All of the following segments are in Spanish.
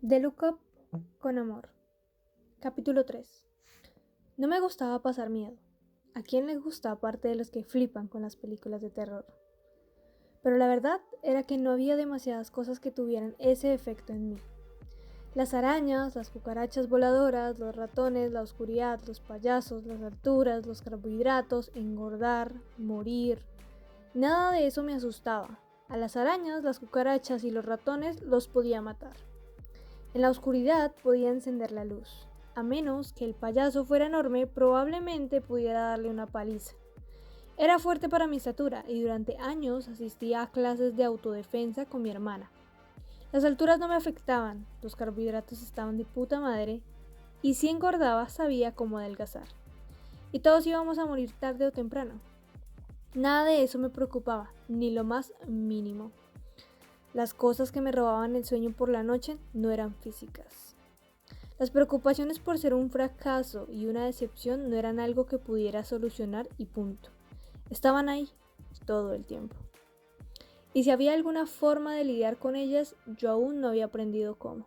The Look Up con amor. Capítulo 3. No me gustaba pasar miedo. ¿A quién le gusta aparte de los que flipan con las películas de terror? Pero la verdad era que no había demasiadas cosas que tuvieran ese efecto en mí. Las arañas, las cucarachas voladoras, los ratones, la oscuridad, los payasos, las alturas, los carbohidratos, engordar, morir. Nada de eso me asustaba. A las arañas, las cucarachas y los ratones los podía matar. En la oscuridad podía encender la luz. A menos que el payaso fuera enorme, probablemente pudiera darle una paliza. Era fuerte para mi estatura y durante años asistía a clases de autodefensa con mi hermana. Las alturas no me afectaban, los carbohidratos estaban de puta madre y si engordaba sabía cómo adelgazar. Y todos íbamos a morir tarde o temprano. Nada de eso me preocupaba, ni lo más mínimo. Las cosas que me robaban el sueño por la noche no eran físicas. Las preocupaciones por ser un fracaso y una decepción no eran algo que pudiera solucionar y punto. Estaban ahí todo el tiempo. Y si había alguna forma de lidiar con ellas, yo aún no había aprendido cómo.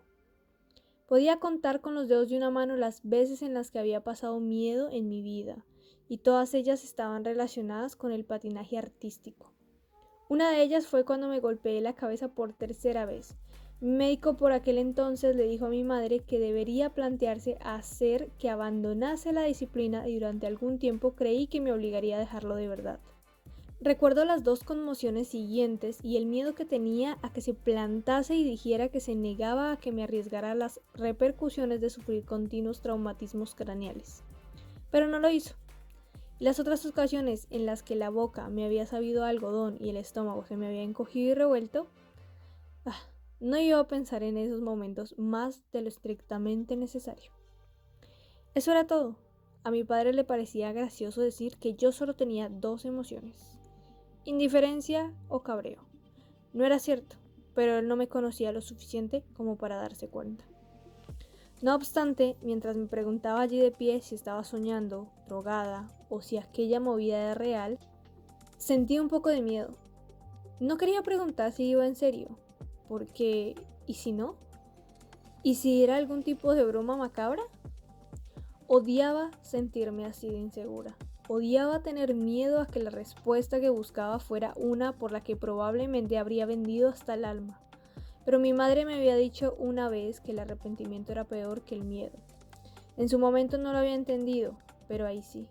Podía contar con los dedos de una mano las veces en las que había pasado miedo en mi vida, y todas ellas estaban relacionadas con el patinaje artístico. Una de ellas fue cuando me golpeé la cabeza por tercera vez. Mi médico por aquel entonces le dijo a mi madre que debería plantearse hacer que abandonase la disciplina y durante algún tiempo creí que me obligaría a dejarlo de verdad. Recuerdo las dos conmociones siguientes y el miedo que tenía a que se plantase y dijera que se negaba a que me arriesgara a las repercusiones de sufrir continuos traumatismos craneales. Pero no lo hizo. Y las otras ocasiones en las que la boca me había sabido a algodón y el estómago se me había encogido y revuelto, no iba a pensar en esos momentos más de lo estrictamente necesario. Eso era todo. A mi padre le parecía gracioso decir que yo solo tenía dos emociones, indiferencia o cabreo. No era cierto, pero él no me conocía lo suficiente como para darse cuenta. No obstante, mientras me preguntaba allí de pie si estaba soñando, drogada o si aquella movida era real, sentí un poco de miedo. No quería preguntar si iba en serio, porque ¿y si no? ¿Y si era algún tipo de broma macabra? Odiaba sentirme así de insegura. Odiaba tener miedo a que la respuesta que buscaba fuera una por la que probablemente habría vendido hasta el alma. Pero mi madre me había dicho una vez que el arrepentimiento era peor que el miedo. En su momento no lo había entendido, pero ahí sí.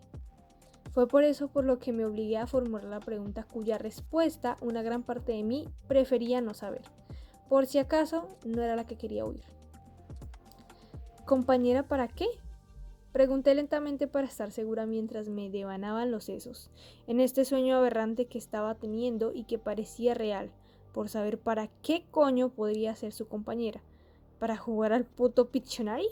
Fue por eso por lo que me obligué a formular la pregunta cuya respuesta una gran parte de mí prefería no saber, por si acaso no era la que quería oír. ¿Compañera para qué? Pregunté lentamente para estar segura mientras me devanaban los sesos, en este sueño aberrante que estaba teniendo y que parecía real, por saber para qué coño podría ser su compañera. ¿Para jugar al puto Pictionary?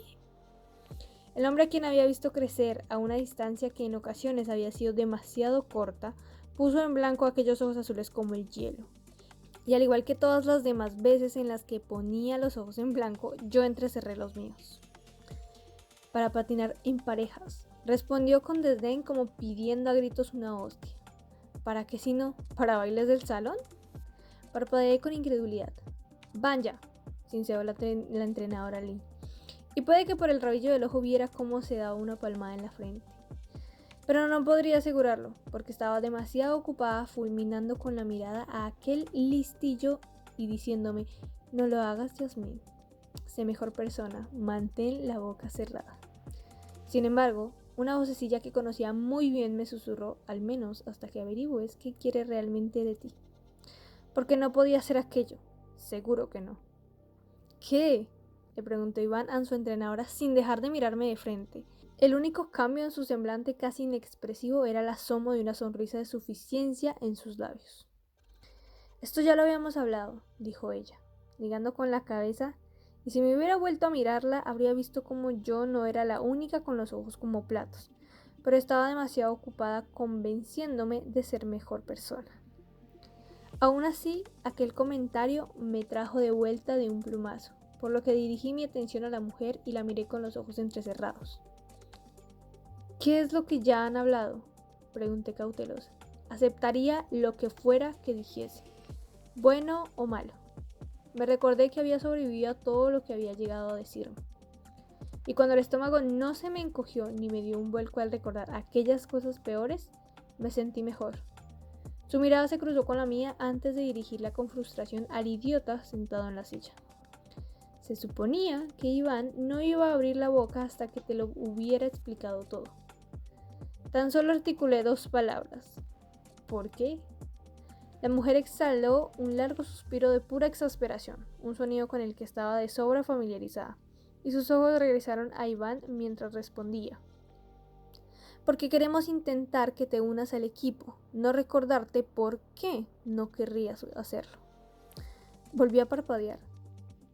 El hombre a quien había visto crecer a una distancia que en ocasiones había sido demasiado corta, puso en blanco aquellos ojos azules como el hielo. Y al igual que todas las demás veces en las que ponía los ojos en blanco, yo entrecerré los míos. Para patinar en parejas, respondió con desdén como pidiendo a gritos una hostia. ¿Para qué si no? ¿Para bailes del salón? Parpadeé con incredulidad. Vaya, sinceó la entrenadora Lee. Y puede que por el rabillo del ojo viera cómo se daba una palmada en la frente. Pero no podría asegurarlo, porque estaba demasiado ocupada fulminando con la mirada a aquel listillo y diciéndome, no lo hagas, Yasmín. Sé mejor persona, mantén la boca cerrada. Sin embargo, una vocecilla que conocía muy bien me susurró, al menos hasta que averigües qué quiere realmente de ti. Porque no podía hacer aquello, seguro que no. ¿Qué? Le preguntó Iván a su entrenadora sin dejar de mirarme de frente. El único cambio en su semblante casi inexpresivo era el asomo de una sonrisa de suficiencia en sus labios. Esto ya lo habíamos hablado, dijo ella, ligando con la cabeza, y si me hubiera vuelto a mirarla habría visto como yo no era la única con los ojos como platos, pero estaba demasiado ocupada convenciéndome de ser mejor persona. Aún así, aquel comentario me trajo de vuelta de un plumazo, por lo que dirigí mi atención a la mujer y la miré con los ojos entrecerrados. ¿Qué es lo que ya han hablado?, pregunté cautelosa. Aceptaría lo que fuera que dijese, bueno o malo. Me recordé que había sobrevivido a todo lo que había llegado a decirme. Y cuando el estómago no se me encogió ni me dio un vuelco al recordar aquellas cosas peores, me sentí mejor. Su mirada se cruzó con la mía antes de dirigirla con frustración al idiota sentado en la silla. Se suponía que Iván no iba a abrir la boca hasta que te lo hubiera explicado todo. Tan solo articulé 2 palabras. ¿Por qué? La mujer exhaló un largo suspiro de pura exasperación, un sonido con el que estaba de sobra familiarizada, y sus ojos regresaron a Iván mientras respondía. Porque queremos intentar que te unas al equipo, no recordarte por qué no querrías hacerlo. Volví a parpadear,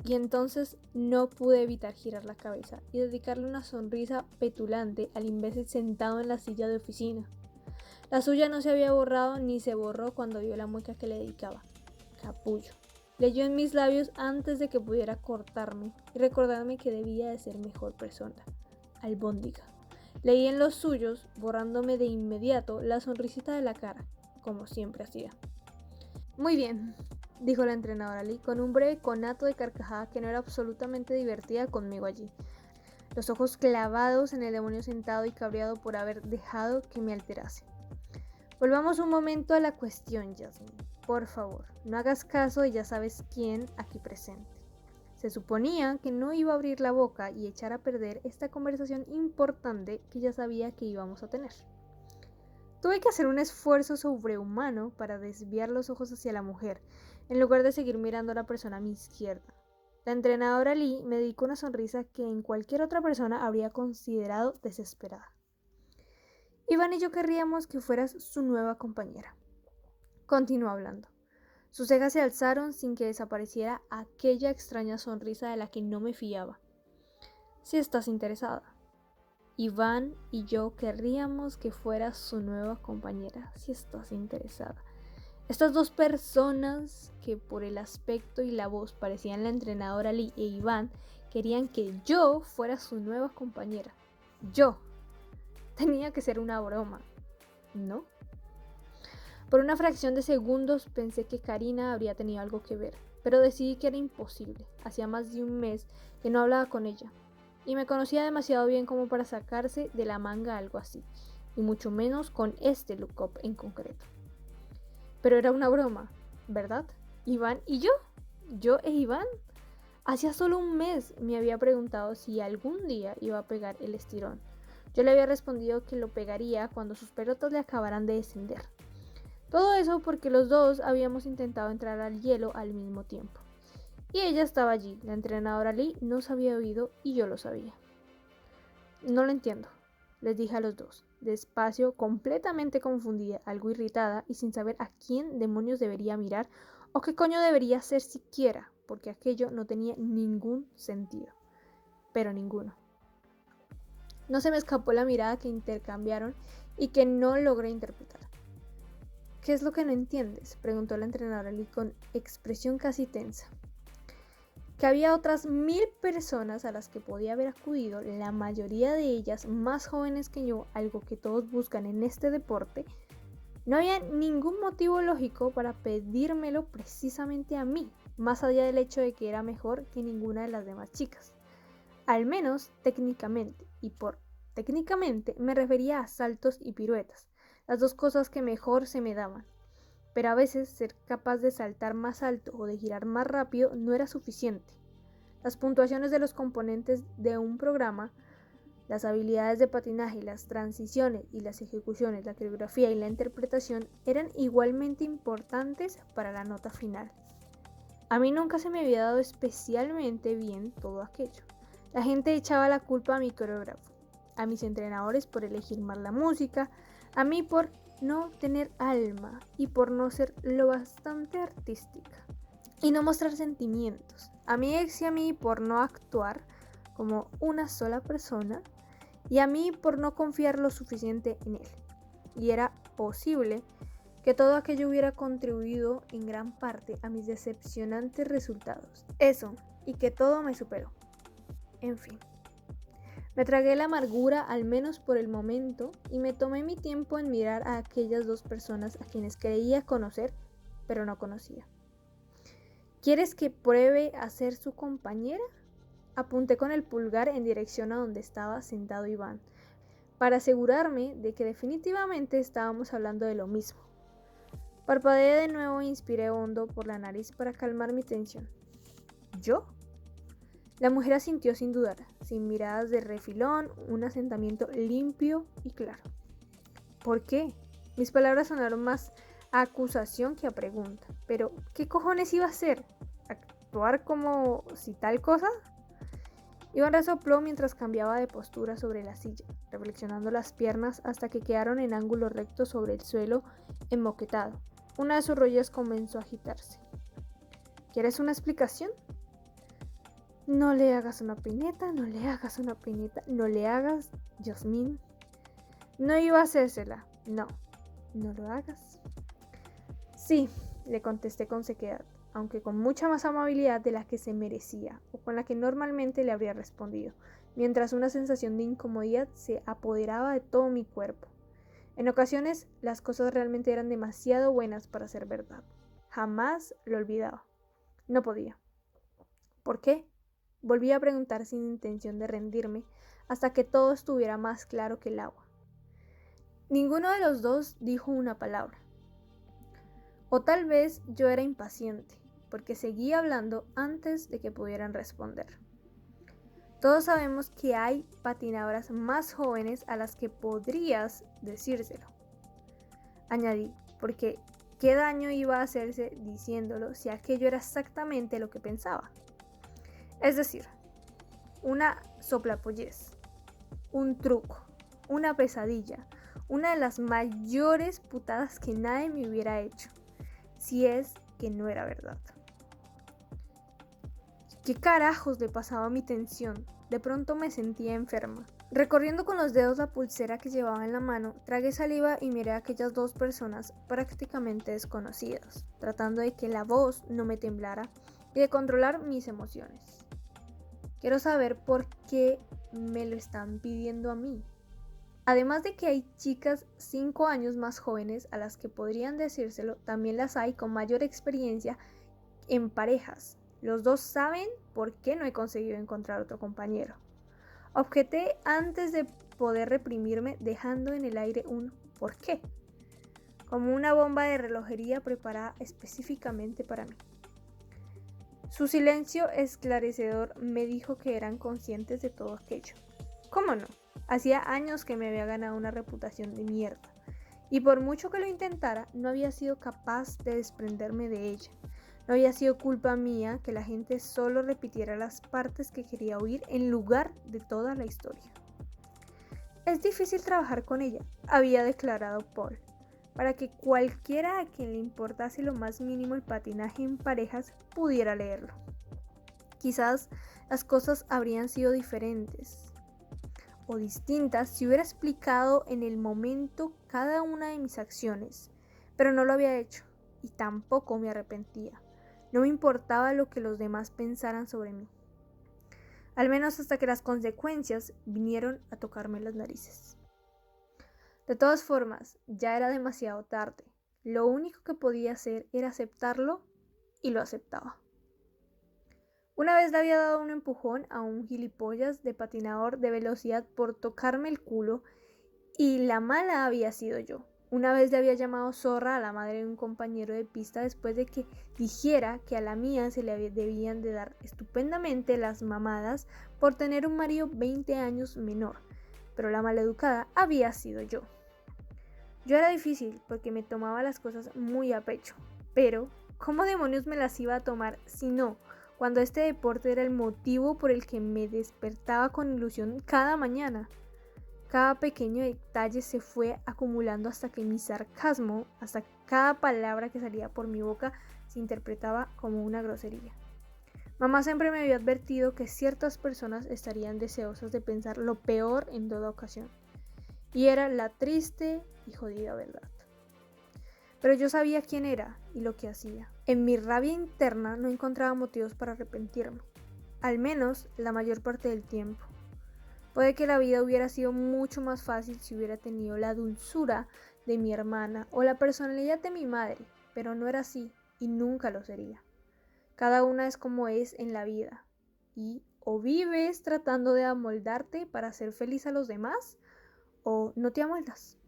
y entonces no pude evitar girar la cabeza y dedicarle una sonrisa petulante al imbécil sentado en la silla de oficina. La suya no se había borrado ni se borró cuando vio la mueca que le dedicaba. Capullo. Leyó en mis labios antes de que pudiera cortarme y recordarme que debía de ser mejor persona. Albóndiga. Leí en los suyos, borrándome de inmediato la sonrisita de la cara, como siempre hacía. Muy bien, dijo la entrenadora Lee con un breve conato de carcajada que no era absolutamente divertida conmigo allí. Los ojos clavados en el demonio sentado y cabreado por haber dejado que me alterase. Volvamos un momento a la cuestión, Jasmine. Por favor, no hagas caso de ya sabes quién aquí presente. Se suponía que no iba a abrir la boca y echar a perder esta conversación importante que ya sabía que íbamos a tener. Tuve que hacer un esfuerzo sobrehumano para desviar los ojos hacia la mujer, en lugar de seguir mirando a la persona a mi izquierda. La entrenadora Lee me dedicó una sonrisa que en cualquier otra persona habría considerado desesperada. Iván y yo querríamos que fueras su nueva compañera. Continuó hablando. Sus cejas se alzaron sin que desapareciera aquella extraña sonrisa de la que no me fiaba. Si estás interesada. Iván y yo querríamos que fueras su nueva compañera, si estás interesada. Estas 2 personas que por el aspecto y la voz parecían la entrenadora Lee e Iván querían que yo fuera su nueva compañera. Yo. Tenía que ser una broma, ¿no? Por una fracción de segundos pensé que Karina habría tenido algo que ver, pero decidí que era imposible. Hacía más de un mes que no hablaba con ella, y me conocía demasiado bien como para sacarse de la manga algo así, y mucho menos con este look-up en concreto. Pero era una broma, ¿verdad? ¿Iván y yo? ¿Yo e Iván? Hacía solo un mes me había preguntado si algún día iba a pegar el estirón. Yo le había respondido que lo pegaría cuando sus pelotas le acabaran de descender. Todo eso porque los 2 habíamos intentado entrar al hielo al mismo tiempo. Y ella estaba allí, la entrenadora Lee nos había oído y yo lo sabía. No lo entiendo, les dije a los 2, despacio, completamente confundida, algo irritada y sin saber a quién demonios debería mirar o qué coño debería hacer siquiera, porque aquello no tenía ningún sentido. Pero ninguno. No se me escapó la mirada que intercambiaron y que no logré interpretar. ¿Qué es lo que no entiendes?, preguntó la entrenadora Lee con expresión casi tensa. Que había otras 1000 personas a las que podía haber acudido, la mayoría de ellas más jóvenes que yo, algo que todos buscan en este deporte. No había ningún motivo lógico para pedírmelo precisamente a mí, más allá del hecho de que era mejor que ninguna de las demás chicas. Al menos técnicamente, y por técnicamente me refería a saltos y piruetas, las 2 cosas que mejor se me daban. Pero a veces ser capaz de saltar más alto o de girar más rápido no era suficiente. Las puntuaciones de los componentes de un programa, las habilidades de patinaje, las transiciones y las ejecuciones, la coreografía y la interpretación eran igualmente importantes para la nota final. A mí nunca se me había dado especialmente bien todo aquello. La gente echaba la culpa a mi coreógrafo, a mis entrenadores por elegir mal la música, a mí por no tener alma y por no ser lo bastante artística y no mostrar sentimientos, a mi ex y a mí por no actuar como una sola persona y a mí por no confiar lo suficiente en él. Y era posible que todo aquello hubiera contribuido en gran parte a mis decepcionantes resultados. Eso, y que todo me superó. En fin. Me tragué la amargura, al menos por el momento, y me tomé mi tiempo en mirar a aquellas 2 personas a quienes creía conocer, pero no conocía. ¿Quieres que pruebe a ser su compañera? Apunté con el pulgar en dirección a donde estaba sentado Iván, para asegurarme de que definitivamente estábamos hablando de lo mismo. Parpadeé de nuevo e inspiré hondo por la nariz para calmar mi tensión. ¿Yo? La mujer asintió sin dudar, sin miradas de refilón, un asentamiento limpio y claro. ¿Por qué? Mis palabras sonaron más a acusación que a pregunta. Pero, ¿qué cojones iba a hacer? ¿Actuar como si tal cosa? Iván resopló mientras cambiaba de postura sobre la silla, reflexionando las piernas hasta que quedaron en ángulo recto sobre el suelo enmoquetado. Una de sus rodillas comenzó a agitarse. ¿Quieres una explicación? No le hagas una peineta, no le hagas una peineta, no le hagas, Yasmín. No iba a hacérsela. No, no lo hagas. Sí, le contesté con sequedad, aunque con mucha más amabilidad de la que se merecía o con la que normalmente le habría respondido, mientras una sensación de incomodidad se apoderaba de todo mi cuerpo. En ocasiones, las cosas realmente eran demasiado buenas para ser verdad. Jamás lo olvidaba. No podía. ¿Por qué? Volví a preguntar sin intención de rendirme, hasta que todo estuviera más claro que el agua. Ninguno de los dos dijo una palabra. O tal vez yo era impaciente, porque seguía hablando antes de que pudieran responder. Todos sabemos que hay patinadoras más jóvenes a las que podrías decírselo. Añadí, porque ¿qué daño iba a hacerse diciéndolo si aquello era exactamente lo que pensaba? Es decir, una soplapollez, un truco, una pesadilla, una de las mayores putadas que nadie me hubiera hecho, si es que no era verdad. ¿Qué carajos le pasaba a mi tensión? De pronto me sentía enferma. Recorriendo con los dedos la pulsera que llevaba en la mano, tragué saliva y miré a aquellas dos personas prácticamente desconocidas, tratando de que la voz no me temblara y de controlar mis emociones. Quiero saber por qué me lo están pidiendo a mí. Además de que hay chicas 5 años más jóvenes a las que podrían decírselo, también las hay con mayor experiencia en parejas. Los dos saben por qué no he conseguido encontrar otro compañero. Objeté antes de poder reprimirme, dejando en el aire un ¿por qué?, como una bomba de relojería preparada específicamente para mí. Su silencio esclarecedor me dijo que eran conscientes de todo aquello. ¿Cómo no? Hacía años que me había ganado una reputación de mierda, y por mucho que lo intentara, no había sido capaz de desprenderme de ella. No había sido culpa mía que la gente solo repitiera las partes que quería oír en lugar de toda la historia. Es difícil trabajar con ella, había declarado Paul, para que cualquiera a quien le importase lo más mínimo el patinaje en parejas pudiera leerlo. Quizás las cosas habrían sido diferentes o distintas si hubiera explicado en el momento cada una de mis acciones, pero no lo había hecho y tampoco me arrepentía. No me importaba lo que los demás pensaran sobre mí, al menos hasta que las consecuencias vinieron a tocarme las narices. De todas formas, ya era demasiado tarde. Lo único que podía hacer era aceptarlo y lo aceptaba. Una vez le había dado un empujón a un gilipollas de patinador de velocidad por tocarme el culo y la mala había sido yo. Una vez le había llamado zorra a la madre de un compañero de pista después de que dijera que a la mía se le debían de dar estupendamente las mamadas por tener un marido 20 años menor, pero la maleducada había sido yo. Yo era difícil porque me tomaba las cosas muy a pecho, pero ¿cómo demonios me las iba a tomar si no, cuando este deporte era el motivo por el que me despertaba con ilusión cada mañana? Cada pequeño detalle se fue acumulando hasta que mi sarcasmo, hasta cada palabra que salía por mi boca, se interpretaba como una grosería. Mamá siempre me había advertido que ciertas personas estarían deseosas de pensar lo peor en toda ocasión, y era la triste y jodida verdad. Pero yo sabía quién era y lo que hacía. En mi rabia interna no encontraba motivos para arrepentirme, al menos la mayor parte del tiempo. Puede que la vida hubiera sido mucho más fácil si hubiera tenido la dulzura de mi hermana o la personalidad de mi madre, pero no era así y nunca lo sería. Cada una es como es en la vida. Y o vives tratando de amoldarte para hacer feliz a los demás, o no te amoldas.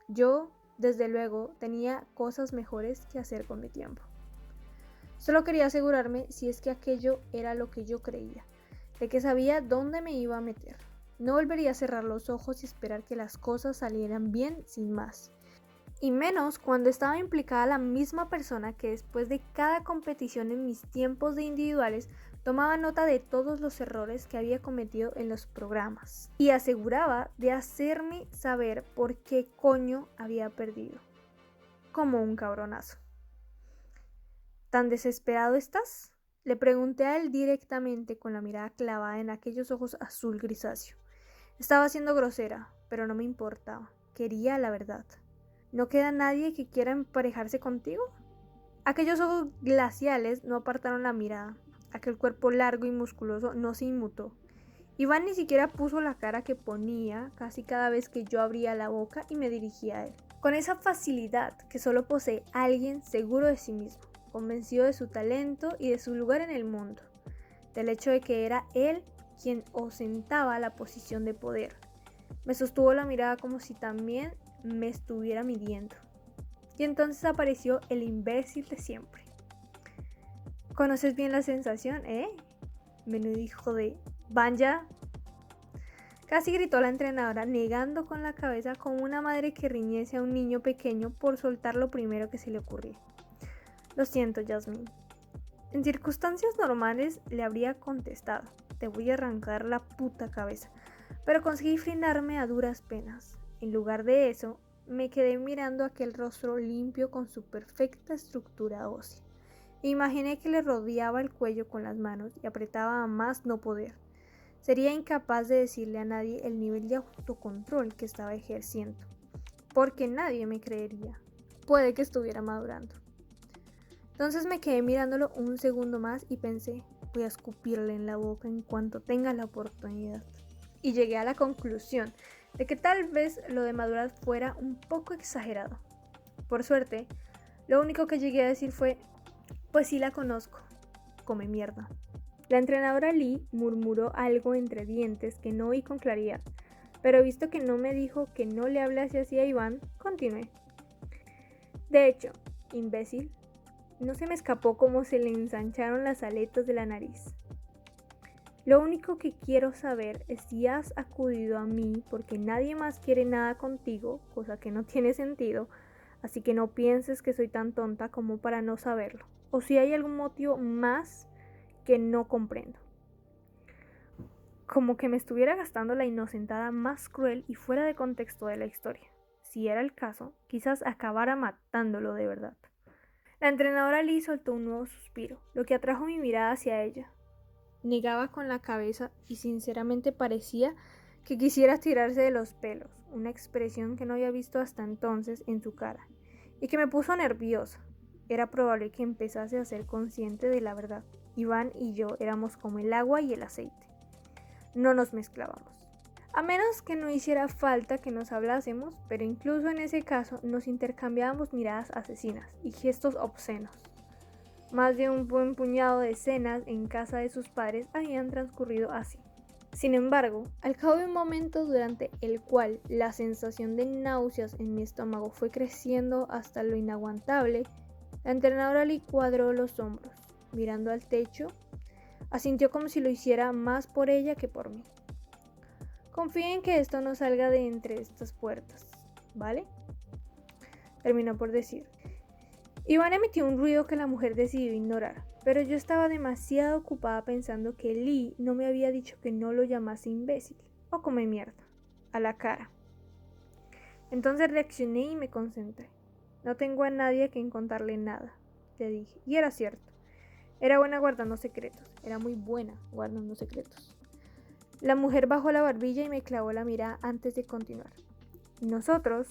Yo, desde luego, tenía cosas mejores que hacer con mi tiempo. Solo quería asegurarme si es que aquello era lo que yo creía, de que sabía dónde me iba a meter. No volvería a cerrar los ojos y esperar que las cosas salieran bien sin más. Y menos cuando estaba implicada la misma persona que después de cada competición en mis tiempos de individuales tomaba nota de todos los errores que había cometido en los programas y aseguraba de hacerme saber por qué coño había perdido. Como un cabronazo. ¿Tan desesperado estás? Le pregunté a él directamente con la mirada clavada en aquellos ojos azul grisáceo. Estaba siendo grosera, pero no me importaba. Quería la verdad. ¿No queda nadie que quiera emparejarse contigo? Aquellos ojos glaciales no apartaron la mirada. Aquel cuerpo largo y musculoso no se inmutó. Iván ni siquiera puso la cara que ponía casi cada vez que yo abría la boca y me dirigía a él. Con esa facilidad que solo posee alguien seguro de sí mismo, convencido de su talento y de su lugar en el mundo, del hecho de que era él quien ostentaba la posición de poder. Me sostuvo la mirada como si también me estuviera midiendo. Y entonces apareció el imbécil de siempre. ¿Conoces bien la sensación, Menudo hijo de... ¡Vaya! Casi gritó la entrenadora, negando con la cabeza como una madre que riñese a un niño pequeño por soltar lo primero que se le ocurría. Lo siento, Jasmine. En circunstancias normales le habría contestado, te voy a arrancar la puta cabeza, pero conseguí frenarme a duras penas. En lugar de eso, me quedé mirando aquel rostro limpio con su perfecta estructura ósea. Imaginé que le rodeaba el cuello con las manos y apretaba a más no poder. Sería incapaz de decirle a nadie el nivel de autocontrol que estaba ejerciendo, porque nadie me creería. Puede que estuviera madurando. Entonces me quedé mirándolo un segundo más y pensé, voy a escupirle en la boca en cuanto tenga la oportunidad. Y llegué a la conclusión de que tal vez lo de madurar fuera un poco exagerado. Por suerte, lo único que llegué a decir fue, pues sí la conozco, come mierda. La entrenadora Lee murmuró algo entre dientes que no oí con claridad, pero visto que no me dijo que no le hablase así a Iván, continué. De hecho, imbécil, no se me escapó cómo se le ensancharon las aletas de la nariz. Lo único que quiero saber es si has acudido a mí porque nadie más quiere nada contigo, cosa que no tiene sentido, así que no pienses que soy tan tonta como para no saberlo, o si hay algún motivo más que no comprendo. Como que me estuviera gastando la inocentada más cruel y fuera de contexto de la historia. Si era el caso, quizás acabara matándolo de verdad. La entrenadora Lee soltó un nuevo suspiro, lo que atrajo mi mirada hacia ella. Negaba con la cabeza y sinceramente parecía que quisiera tirarse de los pelos, una expresión que no había visto hasta entonces en su cara, y que me puso nerviosa. Era probable que empezase a ser consciente de la verdad. Iván y yo éramos como el agua y el aceite. No nos mezclábamos. A menos que no hiciera falta que nos hablásemos, pero incluso en ese caso nos intercambiábamos miradas asesinas y gestos obscenos. Más de un buen puñado de cenas en casa de sus padres habían transcurrido así. Sin embargo, al cabo de un momento durante el cual la sensación de náuseas en mi estómago fue creciendo hasta lo inaguantable, la entrenadora le cuadró los hombros, mirando al techo, asintió como si lo hiciera más por ella que por mí. Confía en que esto no salga de entre estas puertas, ¿vale? Terminó por decir. Iván emitió un ruido que la mujer decidió ignorar, pero yo estaba demasiado ocupada pensando que Lee no me había dicho que no lo llamase imbécil o come mierda, a la cara. Entonces reaccioné y me concentré. No tengo a nadie a quien contarle nada, le dije, y era cierto. Era buena guardando secretos, era muy buena guardando secretos. La mujer bajó la barbilla y me clavó la mirada antes de continuar. Nosotros...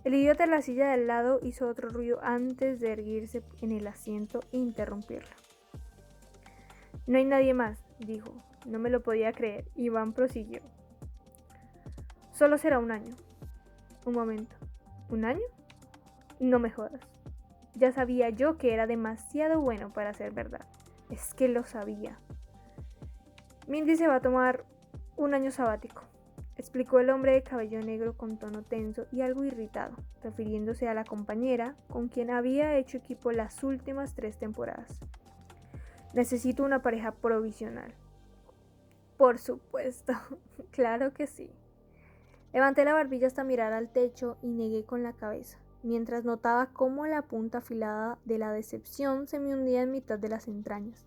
El idiota en la silla de al lado hizo otro ruido antes de erguirse en el asiento e interrumpirla. No hay nadie más, dijo. No me lo podía creer. Iván prosiguió. Solo será un año. Un momento. ¿Un año? No me jodas. Ya sabía yo que era demasiado bueno para ser verdad. Es que lo sabía. Mindy se va a tomar un año sabático, explicó el hombre de cabello negro con tono tenso y algo irritado, refiriéndose a la compañera con quien había hecho equipo las últimas 3 temporadas. Necesito una pareja provisional. Por supuesto, claro que sí. Levanté la barbilla hasta mirar al techo y negué con la cabeza, mientras notaba cómo la punta afilada de la decepción se me hundía en mitad de las entrañas,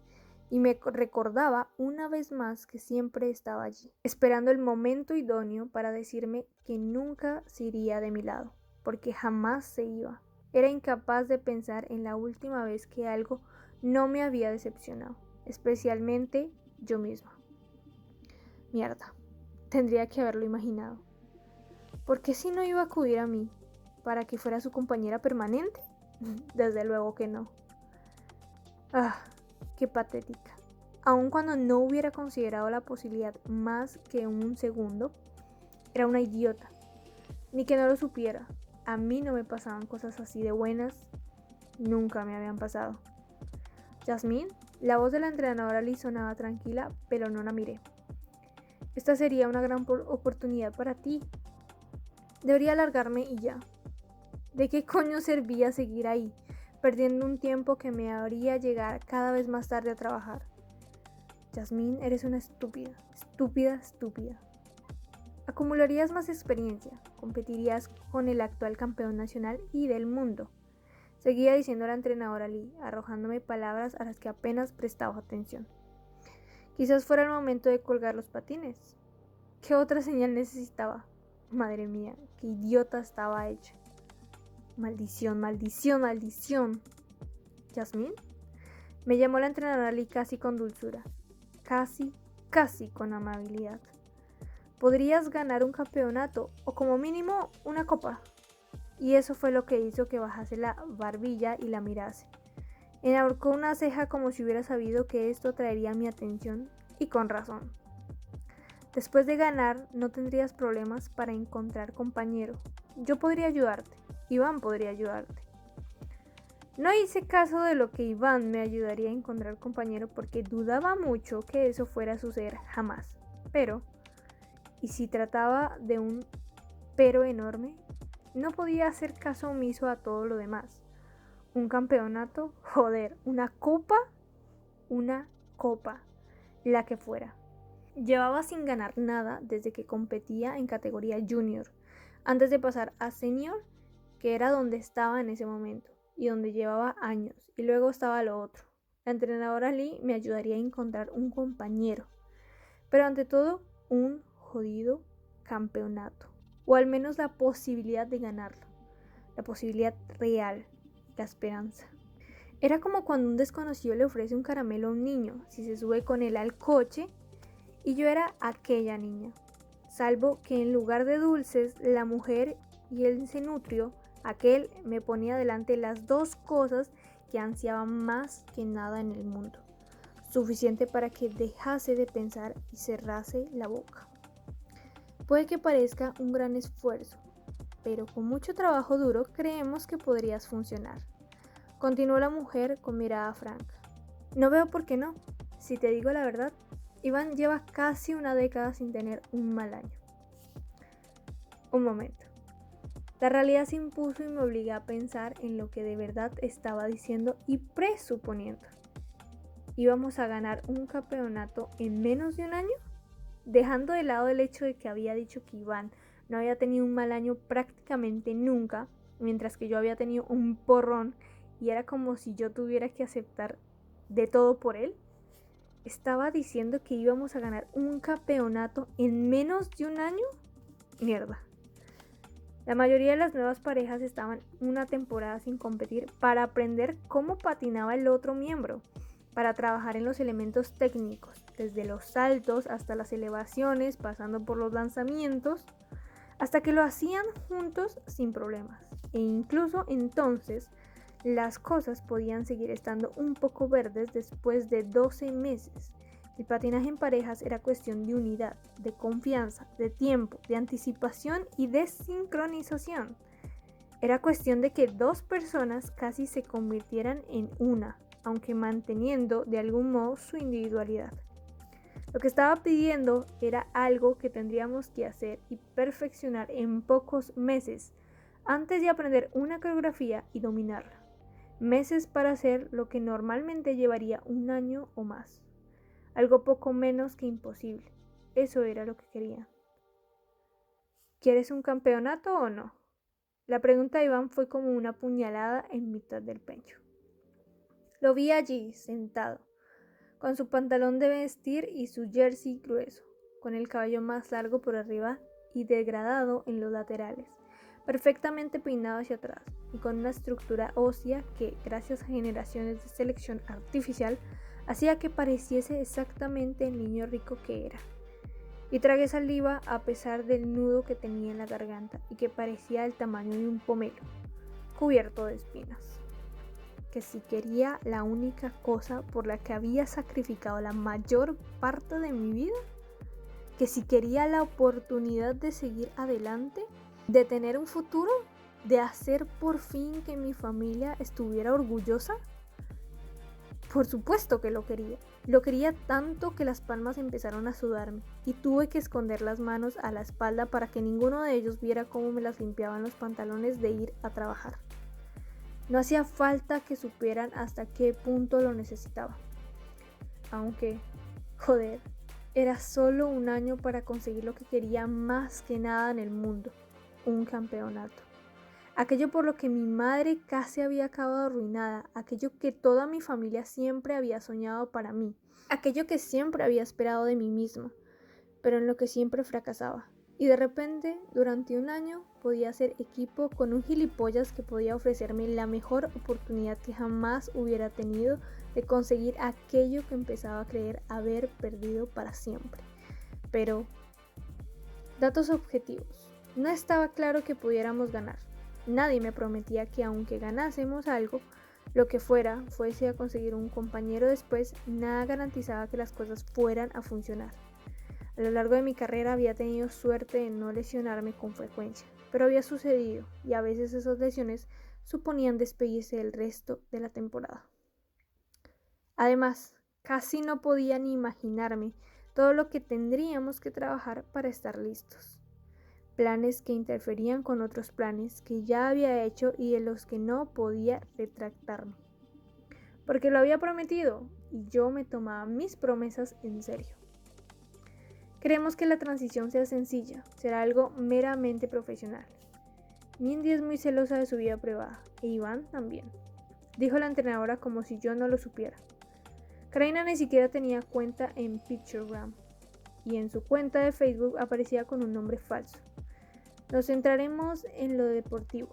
y me recordaba una vez más que siempre estaba allí, esperando el momento idóneo para decirme que nunca se iría de mi lado, porque jamás se iba. Era incapaz de pensar en la última vez que algo no me había decepcionado, especialmente yo misma. Mierda, tendría que haberlo imaginado. ¿Por qué si no iba a acudir a mí? ¿Para que fuera su compañera permanente? Desde luego que no. Ah, qué patética. Aun cuando no hubiera considerado la posibilidad más que un segundo, era una idiota. Ni que no lo supiera. A mí no me pasaban cosas así de buenas. Nunca me habían pasado. Jasmine, la voz de la entrenadora Lee sonaba tranquila, pero no la miré. Esta sería una gran oportunidad para ti. Debería largarme y ya. ¿De qué coño servía seguir ahí, perdiendo un tiempo que me haría llegar cada vez más tarde a trabajar? Jasmine, eres una estúpida, estúpida, estúpida. Acumularías más experiencia, competirías con el actual campeón nacional y del mundo. Seguía diciendo la entrenadora Lee, arrojándome palabras a las que apenas prestaba atención. Quizás fuera el momento de colgar los patines. ¿Qué otra señal necesitaba? Madre mía, qué idiota estaba hecha. Maldición, maldición, maldición. ¿Jasmine? Me llamó la entrenadora Lee casi con dulzura. Casi con amabilidad. Podrías ganar un campeonato o como mínimo una copa. Y eso fue lo que hizo que bajase la barbilla y la mirase. Enarcó una ceja como si hubiera sabido que esto atraería mi atención, y con razón. Después de ganar, no tendrías problemas para encontrar compañero. Yo podría ayudarte. Iván podría ayudarte. No hice caso de lo que Iván me ayudaría a encontrar compañero porque dudaba mucho que eso fuera a suceder jamás. Pero, ¿y si trataba de un pero enorme? No podía hacer caso omiso a todo lo demás. Un campeonato, joder, una copa, la que fuera. Llevaba sin ganar nada desde que competía en categoría junior, antes de pasar a senior, que era donde estaba en ese momento, y donde llevaba años, y luego estaba lo otro. La entrenadora Lee me ayudaría a encontrar un compañero, pero ante todo, un jodido campeonato, o al menos la posibilidad de ganarlo, la posibilidad real, la esperanza. Era como cuando un desconocido le ofrece un caramelo a un niño, si se sube con él al coche, y yo era aquella niña, salvo que en lugar de dulces, la mujer y el cenutrio, aquel me ponía delante las dos cosas que ansiaba más que nada en el mundo, suficiente para que dejase de pensar y cerrase la boca. Puede que parezca un gran esfuerzo, pero con mucho trabajo duro creemos que podrías funcionar. Continuó la mujer con mirada franca. No veo por qué no. Si te digo la verdad, Iván lleva casi una década sin tener un mal año. Un momento. La realidad se impuso y me obligué a pensar en lo que de verdad estaba diciendo y presuponiendo. ¿Íbamos a ganar un campeonato en menos de un año? Dejando de lado el hecho de que había dicho que Iván no había tenido un mal año prácticamente nunca, mientras que yo había tenido un porrón y era como si yo tuviera que aceptar de todo por él. ¿Estaba diciendo que íbamos a ganar un campeonato en menos de un año? Mierda. La mayoría de las nuevas parejas estaban una temporada sin competir para aprender cómo patinaba el otro miembro, para trabajar en los elementos técnicos, desde los saltos hasta las elevaciones, pasando por los lanzamientos, hasta que lo hacían juntos sin problemas. E incluso entonces, las cosas podían seguir estando un poco verdes después de 12 meses. El patinaje en parejas era cuestión de unidad, de confianza, de tiempo, de anticipación y de sincronización. Era cuestión de que dos personas casi se convirtieran en una, aunque manteniendo de algún modo su individualidad. Lo que estaba pidiendo era algo que tendríamos que hacer y perfeccionar en pocos meses, antes de aprender una coreografía y dominarla. Meses para hacer lo que normalmente llevaría un año o más. Algo poco menos que imposible. Eso era lo que quería. ¿Quieres un campeonato o no? La pregunta de Iván fue como una puñalada en mitad del pecho. Lo vi allí, sentado, con su pantalón de vestir y su jersey grueso, con el cabello más largo por arriba y degradado en los laterales, perfectamente peinado hacia atrás y con una estructura ósea que, gracias a generaciones de selección artificial, hacía que pareciese exactamente el niño rico que era. Y tragué saliva a pesar del nudo que tenía en la garganta y que parecía del tamaño de un pomelo, cubierto de espinas. Que si quería la única cosa por la que había sacrificado la mayor parte de mi vida, que si quería la oportunidad de seguir adelante, de tener un futuro, de hacer por fin que mi familia estuviera orgullosa. Por supuesto que lo quería tanto que las palmas empezaron a sudarme y tuve que esconder las manos a la espalda para que ninguno de ellos viera cómo me las limpiaban los pantalones de ir a trabajar. No hacía falta que supieran hasta qué punto lo necesitaba. Aunque, joder, era solo un año para conseguir lo que quería más que nada en el mundo, un campeonato. Aquello por lo que mi madre casi había acabado arruinada, aquello que toda mi familia siempre había soñado para mí, aquello que siempre había esperado de mí misma, pero en lo que siempre fracasaba. Y de repente, durante un año, podía hacer equipo con un gilipollas que podía ofrecerme la mejor oportunidad que jamás hubiera tenido de conseguir aquello que empezaba a creer haber perdido para siempre. Pero, datos objetivos. No estaba claro que pudiéramos ganar. Nadie me prometía que aunque ganásemos algo, lo que fuese a conseguir un compañero después, nada garantizaba que las cosas fueran a funcionar. A lo largo de mi carrera había tenido suerte en no lesionarme con frecuencia, pero había sucedido y a veces esas lesiones suponían despedirse del resto de la temporada. Además, casi no podía ni imaginarme todo lo que tendríamos que trabajar para estar listos. Planes que interferían con otros planes que ya había hecho y de los que no podía retractarme. Porque lo había prometido y yo me tomaba mis promesas en serio. Queremos que la transición sea sencilla, será algo meramente profesional. Mindy es muy celosa de su vida privada, e Iván también, dijo la entrenadora como si yo no lo supiera. Karina ni siquiera tenía cuenta en Pictogram, y en su cuenta de Facebook aparecía con un nombre falso. Nos centraremos en lo deportivo.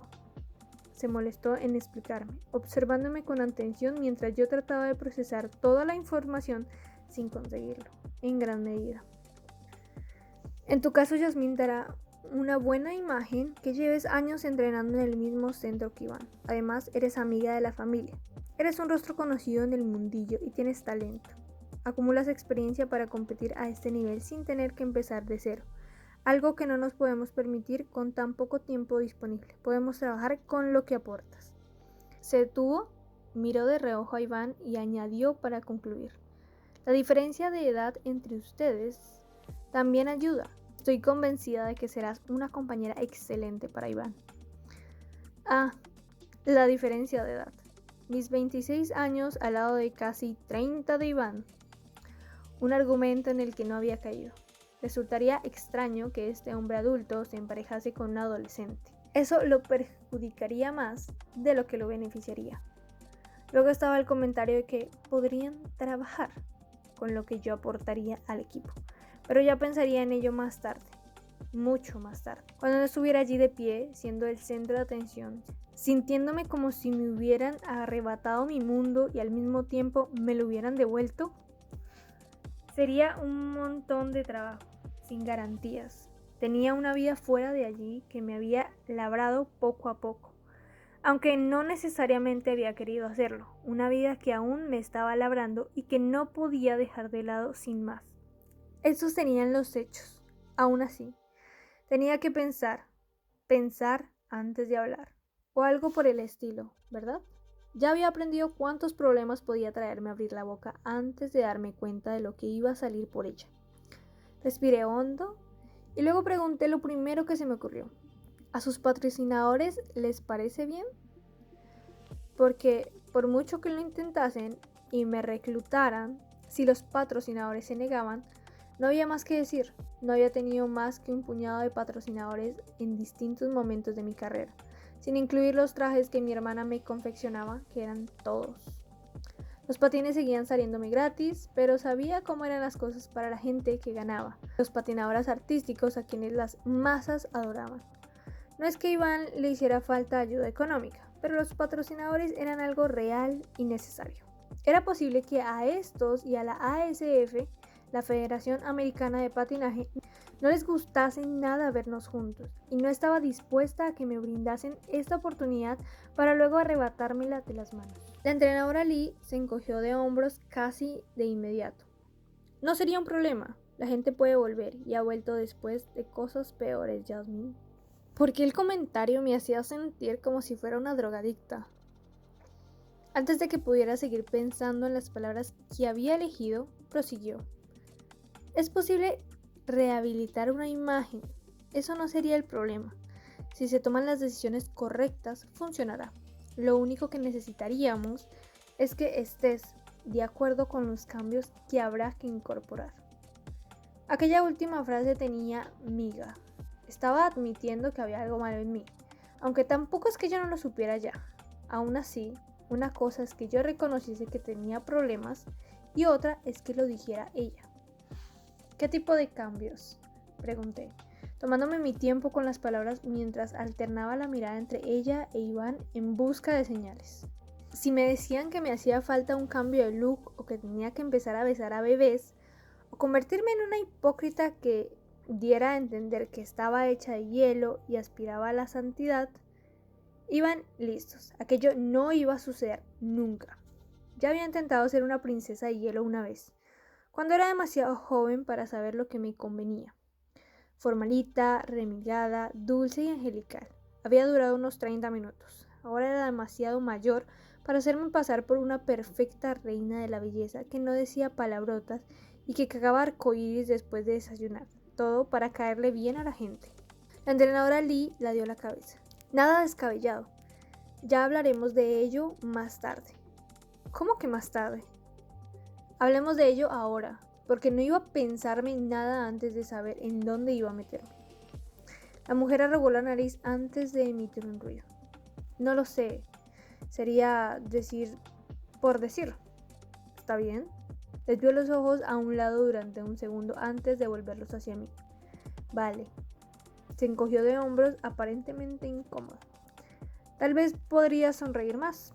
Se molestó en explicarme, observándome con atención mientras yo trataba de procesar toda la información sin conseguirlo, en gran medida. En tu caso, Yasmín, dará una buena imagen que lleves años entrenando en el mismo centro que Iván. Además, eres amiga de la familia. Eres un rostro conocido en el mundillo y tienes talento. Acumulas experiencia para competir a este nivel sin tener que empezar de cero. Algo que no nos podemos permitir con tan poco tiempo disponible. Podemos trabajar con lo que aportas. Se detuvo, miró de reojo a Iván y añadió para concluir. La diferencia de edad entre ustedes también ayuda. Estoy convencida de que serás una compañera excelente para Iván. La diferencia de edad. Mis 26 años al lado de casi 30 de Iván. Un argumento en el que no había caído. Resultaría extraño que este hombre adulto se emparejase con un adolescente. Eso lo perjudicaría más de lo que lo beneficiaría. Luego estaba el comentario de que podrían trabajar con lo que yo aportaría al equipo. Pero ya pensaría en ello más tarde, mucho más tarde, cuando no estuviera allí de pie, siendo el centro de atención, sintiéndome como si me hubieran arrebatado mi mundo y al mismo tiempo me lo hubieran devuelto. Sería un montón de trabajo, sin garantías. Tenía una vida fuera de allí que me había labrado poco a poco, aunque no necesariamente había querido hacerlo, una vida que aún me estaba labrando y que no podía dejar de lado sin más. Esos tenían los hechos. Aún así, tenía que pensar antes de hablar. o algo por el estilo, ¿verdad? Ya había aprendido cuántos problemas podía traerme abrir la boca antes de darme cuenta de lo que iba a salir por ella. Respiré hondo y luego pregunté lo primero que se me ocurrió. ¿A sus patrocinadores les parece bien? Porque por mucho que lo intentasen y me reclutaran, si los patrocinadores se negaban, no había más que decir. No había tenido más que un puñado de patrocinadores en distintos momentos de mi carrera, sin incluir los trajes que mi hermana me confeccionaba, que eran todos. Los patines seguían saliéndome gratis, pero sabía cómo eran las cosas para la gente que ganaba, los patinadores artísticos a quienes las masas adoraban. No es que a Iván le hiciera falta ayuda económica, pero los patrocinadores eran algo real y necesario. Era posible que a estos y a la ASF, la Federación Americana de Patinaje, no les gustase nada vernos juntos, y no estaba dispuesta a que me brindasen esta oportunidad para luego arrebatármela de las manos. La entrenadora Lee se encogió de hombros casi de inmediato. No sería un problema, la gente puede volver, y ha vuelto después de cosas peores, Jasmine. Porque el comentario me hacía sentir como si fuera una drogadicta. Antes de que pudiera seguir pensando en las palabras que había elegido, prosiguió. Es posible rehabilitar una imagen. Eso no sería el problema. Si se toman las decisiones correctas, funcionará. Lo único que necesitaríamos es que estés de acuerdo con los cambios que habrá que incorporar. Aquella última frase tenía miga. Estaba admitiendo que había algo malo en mí, aunque tampoco es que yo no lo supiera ya. Aún así, una cosa es que yo reconociese que tenía problemas y otra es que lo dijera ella. ¿Qué tipo de cambios?, pregunté, tomándome mi tiempo con las palabras mientras alternaba la mirada entre ella e Iván en busca de señales. Si me decían que me hacía falta un cambio de look o que tenía que empezar a besar a bebés o convertirme en una hipócrita que diera a entender que estaba hecha de hielo y aspiraba a la santidad, iban listos. Aquello no iba a suceder nunca. Ya había intentado ser una princesa de hielo una vez, cuando era demasiado joven para saber lo que me convenía. Formalita, remilgada, dulce y angelical. Había durado unos 30 minutos. Ahora era demasiado mayor para hacerme pasar por una perfecta reina de la belleza que no decía palabrotas y que cagaba arcoíris después de desayunar. Todo para caerle bien a la gente. La entrenadora Lee la dio la cabeza. Nada descabellado. Ya hablaremos de ello más tarde. ¿Cómo que más tarde? Hablemos de ello ahora, porque no iba a pensarme en nada antes de saber en dónde iba a meterme. La mujer arrugó la nariz antes de emitir un ruido. No lo sé. Sería decir por decir. ¿Está bien? Desvió los ojos a un lado durante un segundo antes de volverlos hacia mí. Vale. Se encogió de hombros, aparentemente incómodo. Tal vez podría sonreír más.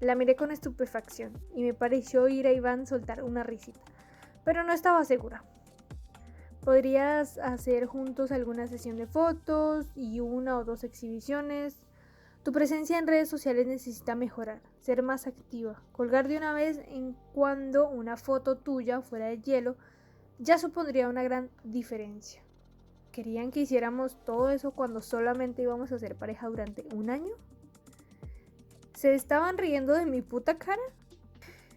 La miré con estupefacción y me pareció oír a Iván soltar una risita, pero no estaba segura. ¿Podrías hacer juntos alguna sesión de fotos y 1 o 2 exhibiciones? Tu presencia en redes sociales necesita mejorar, ser más activa, colgar de una vez en cuando una foto tuya fuera de hielo ya supondría una gran diferencia. ¿Querían que hiciéramos todo eso cuando solamente íbamos a ser pareja durante 1 año? ¿Se estaban riendo de mi puta cara?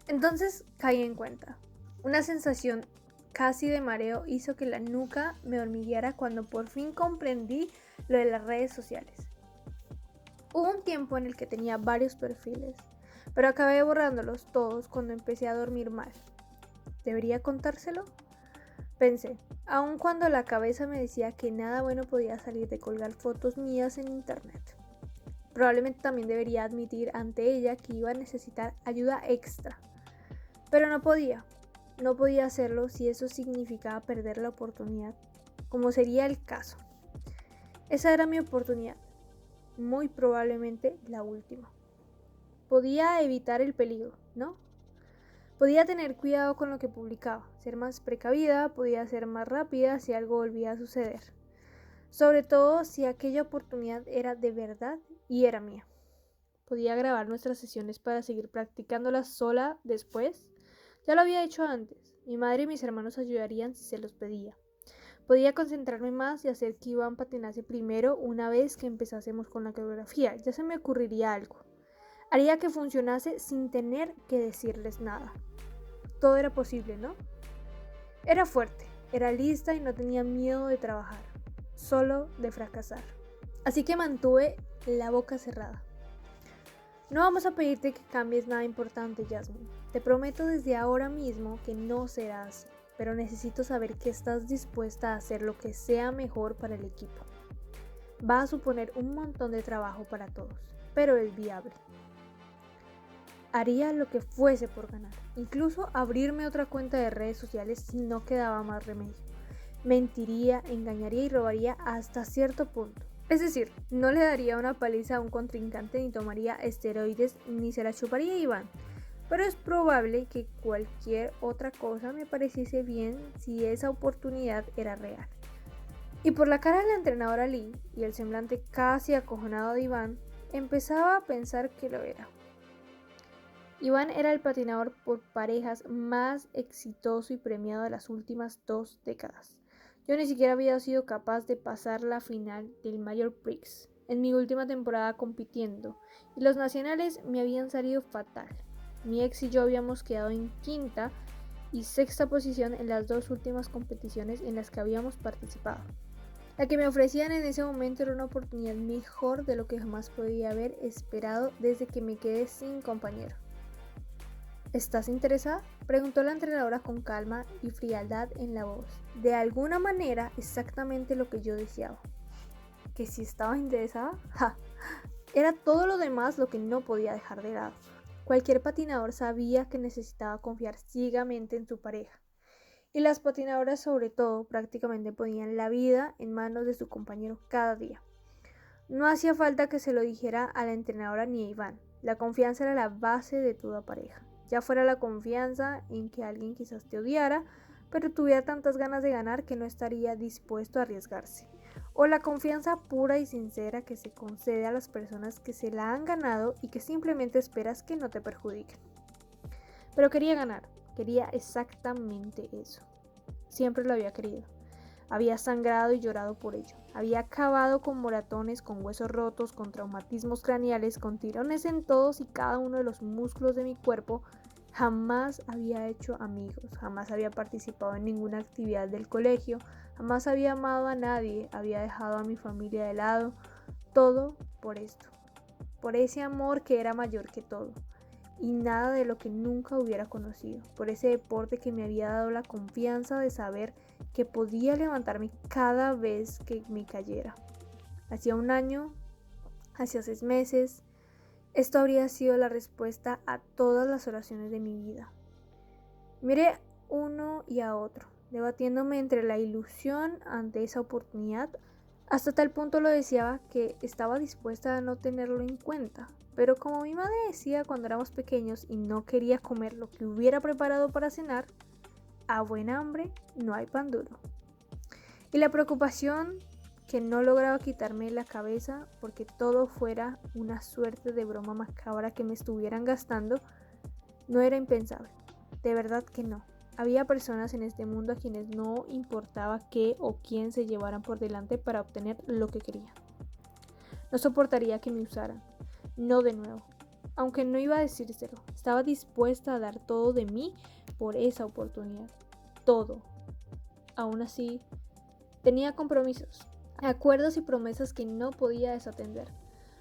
Entonces caí en cuenta. Una sensación casi de mareo hizo que la nuca me hormigueara cuando por fin comprendí lo de las redes sociales. Hubo un tiempo en el que tenía varios perfiles, pero acabé borrándolos todos cuando empecé a dormir mal. ¿Debería contárselo? Pensé, aun cuando la cabeza me decía que nada bueno podía salir de colgar fotos mías en internet. Probablemente también debería admitir ante ella que iba a necesitar ayuda extra, pero no podía hacerlo si eso significaba perder la oportunidad, como sería el caso. Esa era mi oportunidad. Muy probablemente la última. Podía evitar el peligro, ¿no? Podía tener cuidado con lo que publicaba, ser más precavida, podía ser más rápida si algo volvía a suceder. Sobre todo si aquella oportunidad era de verdad y era mía. Podía grabar nuestras sesiones para seguir practicándolas sola después. Ya lo había hecho antes. Mi madre y mis hermanos ayudarían si se los pedía. Podía concentrarme más y hacer que Iván patinase primero una vez que empezásemos con la coreografía. Ya se me ocurriría algo. Haría que funcionase sin tener que decirles nada. Todo era posible, ¿no? Era fuerte, era lista y no tenía miedo de trabajar, solo de fracasar. Así que mantuve la boca cerrada. No vamos a pedirte que cambies nada importante, Jasmine. Te prometo desde ahora mismo que no será así, pero necesito saber que estás dispuesta a hacer lo que sea mejor para el equipo. Va a suponer un montón de trabajo para todos, pero es viable. Haría lo que fuese por ganar, incluso abrirme otra cuenta de redes sociales si no quedaba más remedio. Mentiría, engañaría y robaría hasta cierto punto. Es decir, no le daría una paliza a un contrincante ni tomaría esteroides ni se la chuparía a Iván. Pero es probable que cualquier otra cosa me pareciese bien si esa oportunidad era real. Y por la cara de la entrenadora Lee y el semblante casi acojonado de Iván, empezaba a pensar que lo era. Iván era el patinador por parejas más exitoso y premiado de las últimas 2 décadas. Yo ni siquiera había sido capaz de pasar la final del Major Prix en mi última temporada compitiendo, y los nacionales me habían salido fatal. Mi ex y yo habíamos quedado en 5ª y 6ª posición en las 2 últimas competiciones en las que habíamos participado. La que me ofrecían en ese momento era una oportunidad mejor de lo que jamás podía haber esperado desde que me quedé sin compañero. ¿Estás interesada?, preguntó la entrenadora con calma y frialdad en la voz. De alguna manera, exactamente lo que yo deseaba. ¿Que si estaba interesada? ¡Ja! Era todo lo demás lo que no podía dejar de lado. Cualquier patinador sabía que necesitaba confiar ciegamente en su pareja. Y las patinadoras, sobre todo, prácticamente ponían la vida en manos de su compañero cada día. No hacía falta que se lo dijera a la entrenadora ni a Iván. La confianza era la base de toda pareja. Ya fuera la confianza en que alguien quizás te odiara, pero tuviera tantas ganas de ganar que no estaría dispuesto a arriesgarse. O la confianza pura y sincera que se concede a las personas que se la han ganado y que simplemente esperas que no te perjudiquen. Pero quería ganar, quería exactamente eso. Siempre lo había querido. Había sangrado y llorado por ello. Había acabado con moratones, con huesos rotos, con traumatismos craneales, con tirones en todos y cada uno de los músculos de mi cuerpo. Jamás había hecho amigos, jamás había participado en ninguna actividad del colegio, jamás había amado a nadie, había dejado a mi familia de lado. Todo por esto, por ese amor que era mayor que todo. Y nada de lo que nunca hubiera conocido, por ese deporte que me había dado la confianza de saber que podía levantarme cada vez que me cayera. Hacía 1 año, hacía 6 meses, esto habría sido la respuesta a todas las oraciones de mi vida. Miré uno y a otro, debatiéndome entre la ilusión ante esa oportunidad. Hasta tal punto lo deseaba que estaba dispuesta a no tenerlo en cuenta. Pero como mi madre decía cuando éramos pequeños y no quería comer lo que hubiera preparado para cenar, a buen hambre no hay pan duro. Y la preocupación que no lograba quitarme la cabeza porque todo fuera una suerte de broma macabra que me estuvieran gastando, no era impensable. De verdad que no. Había personas en este mundo a quienes no importaba qué o quién se llevaran por delante para obtener lo que querían. No soportaría que me usaran. No de nuevo. Aunque no iba a decírselo, estaba dispuesta a dar todo de mí por esa oportunidad. Todo. Aún así, tenía compromisos, acuerdos y promesas que no podía desatender.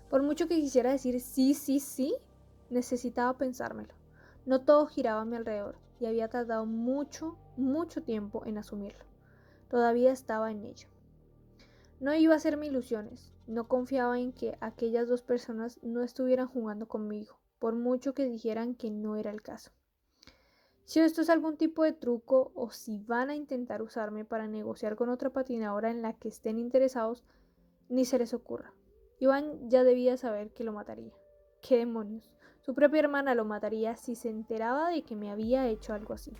Por mucho que quisiera decir sí, necesitaba pensármelo. No todo giraba a mi alrededor y había tardado mucho tiempo en asumirlo. Todavía estaba en ello. No iba a hacerme ilusiones, no confiaba en que aquellas 2 personas no estuvieran jugando conmigo, por mucho que dijeran que no era el caso. Si esto es algún tipo de truco o si van a intentar usarme para negociar con otra patinadora en la que estén interesados, ni se les ocurra. Iván ya debía saber que lo mataría. ¿Qué demonios? Su propia hermana lo mataría si se enteraba de que me había hecho algo así.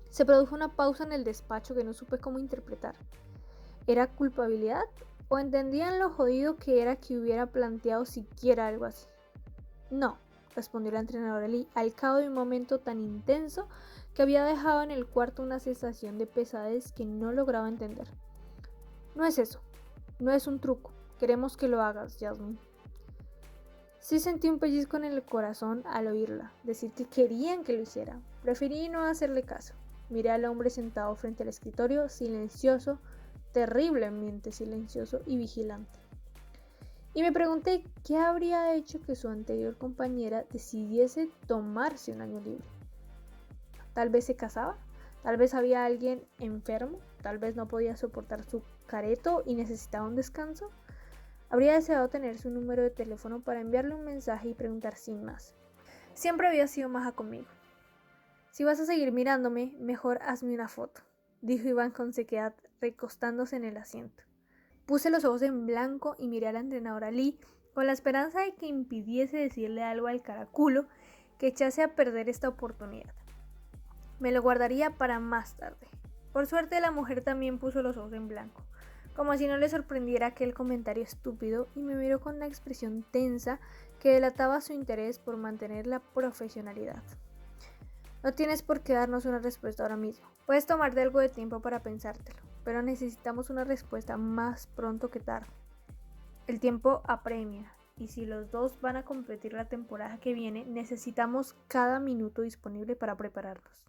Se produjo una pausa en el despacho que no supe cómo interpretar. ¿Era culpabilidad? ¿O entendían lo jodido que era que hubiera planteado siquiera algo así? No, respondió la entrenadora Lee al cabo de un momento tan intenso que había dejado en el cuarto una sensación de pesadez que no lograba entender. No es eso, no es un truco, queremos que lo hagas, Jasmine. Sí sentí un pellizco en el corazón al oírla, decir que querían que lo hiciera. Preferí no hacerle caso. Miré al hombre sentado frente al escritorio, silencioso, terriblemente silencioso y vigilante. Y me pregunté qué habría hecho que su anterior compañera decidiese tomarse un año libre. Tal vez se casaba, tal vez había alguien enfermo, tal vez no podía soportar su careto y necesitaba un descanso. Habría deseado tener su número de teléfono para enviarle un mensaje y preguntar sin más. Siempre había sido maja conmigo. Si vas a seguir mirándome, mejor hazme una foto, dijo Iván con sequedad, recostándose en el asiento. Puse los ojos en blanco y miré a la entrenadora Lee con la esperanza de que impidiese decirle algo al caraculo que echase a perder esta oportunidad. Me lo guardaría para más tarde. Por suerte la mujer también puso los ojos en blanco, como si no le sorprendiera aquel comentario estúpido, y me miró con una expresión tensa que delataba su interés por mantener la profesionalidad. No tienes por qué darnos una respuesta ahora mismo. Puedes tomarte algo de tiempo para pensártelo, pero necesitamos una respuesta más pronto que tarde. El tiempo apremia, y si los dos van a competir la temporada que viene, necesitamos cada minuto disponible para prepararnos.